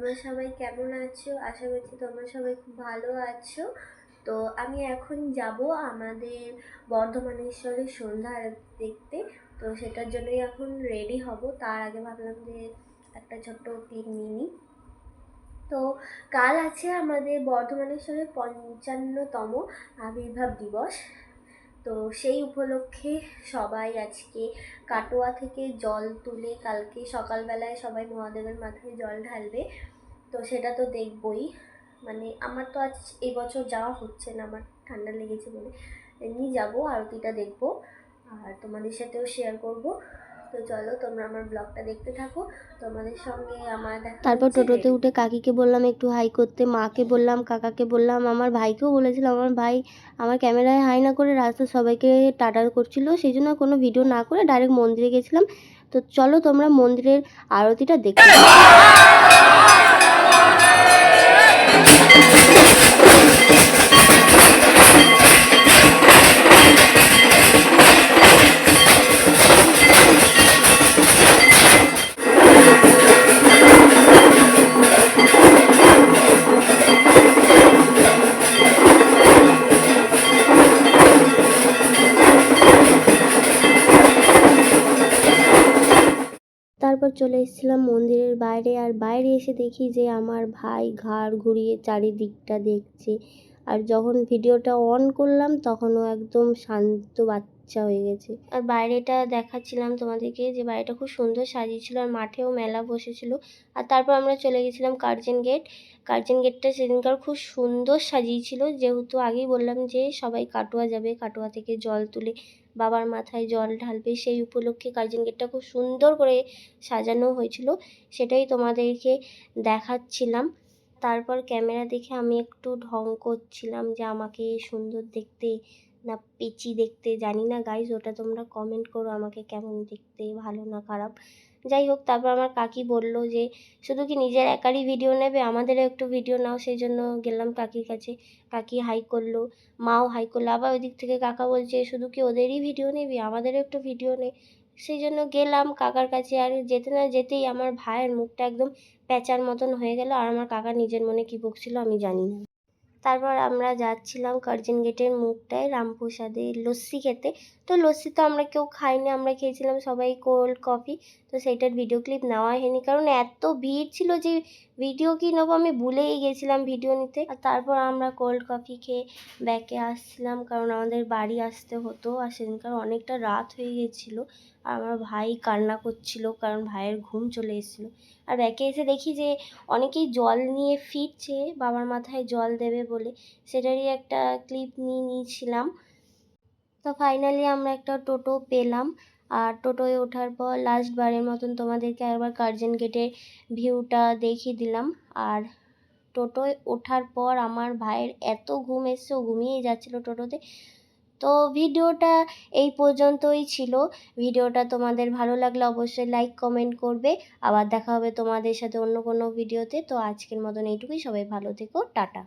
তোমরা সবাই কেমন আছো? আশা করছি তোমরা সবাই খুব ভালো আছো। তো আমি এখন যাব আমাদের বর্ধমানেশ্বরের সন্ধ্যা আরতি দেখতে। তো সেটার জন্যই এখন রেডি হব। তার আগে ভাবলাম যে একটা ছোট্ট ক্লিপ নিয়ে নিই। তো কাল আছে আমাদের বর্ধমানেশ্বরের 55তম আবির্ভাব দিবস। তো সেই উপলক্ষে সবাই আজকে কাটোয়া থেকে জল তুলে কালকে সকালবেলায় সবাই মহাদেবের মাথায় জল ঢালবে। তো সেটা তো দেখবই। মানে আমার তো আজ এই বছর যাওয়া হচ্ছে না, আমার ঠান্ডা লেগেছে বলে। এমনি যাবো, আরতিটা দেখবো আর তোমাদের সাথেও শেয়ার করব। তো চলো তোমরা আমার ব্লগটা দেখতে থাকো, তোমাদের সঙ্গে আমার দেখা। তারপর টোটোতে উঠে কাকিকে বললাম একটু হাই করতে, মাকে বললাম, কাকাকে বললাম, আমার ভাইকেও বলেছিলাম। আমার ভাই আমার ক্যামেরায় হাই না করে রাস্তা সবাইকে টাটা করছিল, সেই জন্য কোনো ভিডিও না করে ডাইরেক্ট মন্দিরে গেছিলাম। তো চলো তোমরা মন্দিরের আরতিটা দেখতে। তারপর চলে এসেছিলাম মন্দিরের বাইরে, আর বাইরে এসে দেখি যে আমার ভাই ঘাড় ঘুরিয়ে চারিদিকটা দেখছে। আর যখন ভিডিওটা অন করলাম তখনও একদম শান্ত বাচ্চা হয়ে গেছে। আর বাইরেটা দেখাচ্ছিলাম তোমাদেরকে যে বাড়িটা খুব সুন্দর সাজিয়েছিল, আর মাঠেও মেলা বসেছিল। আর তারপর আমরা চলে গেছিলাম কার্জন গেট। কার্জন গেটটা সেদিনকার খুব সুন্দর সাজিয়েছিল, যেহেতু আগেই বললাম যে সবাই কাটোয়া যাবে, কাটোয়া থেকে জল তুলে বাবার মাথায় জল ঢালবে, সেই উপলক্ষে কার্জন গেটটা খুব সুন্দর করে সাজানো হয়েছিল, সেটাই তোমাদেরকে দেখাচ্ছিলাম। তারপর ক্যামেরা দেখে আমি একটু ঢং করছিলাম যে আমাকে সুন্দর দেখতে না পেচি দেখতে, জানি না গাইজ, ওটা তোমরা কমেন্ট করো আমাকে কেমন দেখতে, ভালো না খারাপ। যাই হোক, তারপর আমার কাকি বলল যে শুধু কি নিজের একারই ভিডিও নেবে, আমাদেরও একটু ভিডিও নাও। সেই জন্য গেলাম কাকির কাছে, কাকি হাই করলো, মাও হাই করলো। আবার ওই দিক থেকে কাকা বলছে শুধু কি ওদেরই ভিডিও নিবি, আমাদেরও একটু ভিডিও নে। সেই জন্য গেলাম কাকার কাছে। আর যেতে না যেতেই আমার ভাইয়ের মুখটা একদম প্যাঁচার মতন হয়ে গেল, আর আমার কাকা নিজের মনে কী বকছিল আমি জানি না। তারপর আমরা যাচ্ছিলাম কার্জন গেটের মুখটায় রামপ্রসাদে লস্যি খেতে। তো লস্যি তো আমরা কেউ খাইনি, আমরা খেয়েছিলাম সবাই কোল্ড কফি। তো সেইটার ভিডিও ক্লিপ নেওয়া হয়নি, কারণ এত ভিড় ছিল যে ভিডিও কি নেবো আমি ভুলেই গেছিলাম ভিডিও নিতে। আর তারপর আমরা কোল্ড কফি খেয়ে ব্যাকে আসছিলাম, কারণ আমাদের বাড়ি আসতে হতো। আর সেদিনকার অনেকটা রাত হয়ে গেছিলো, আর আমার ভাই কান্না করছিল কারণ ভাইয়ের ঘুম চলে এসেছিলো। আর ব্যাকে এসে দেখি যে অনেকেই জল নিয়ে ফিরছে বাবার মাথায় জল দেবে বলে, সেটারই একটা ক্লিপ নিয়েছিলাম। তো ফাইনালি আমরা একটা টোটো পেলাম, আর টোটোয় ওঠার পর লাস্টবারের মতন তোমাদেরকে একবার কার্জন গেটের ভিউটা দেখিয়ে দিলাম। আর টোটোয় ওঠার পর আমার ভাইয়ের এত ঘুম এসছে, ও ঘুমিয়েই যাচ্ছিলো টোটোতে। তো ভিডিওটা এই পর্যন্তই ছিল। ভিডিওটা তোমাদের ভালো লাগলে অবশ্যই লাইক কমেন্ট করবে। আবার দেখা হবে তোমাদের সাথে অন্য কোনো ভিডিওতে। তো আজকের মতন এইটুকুই, সবাই ভালো থেকো, টাটা।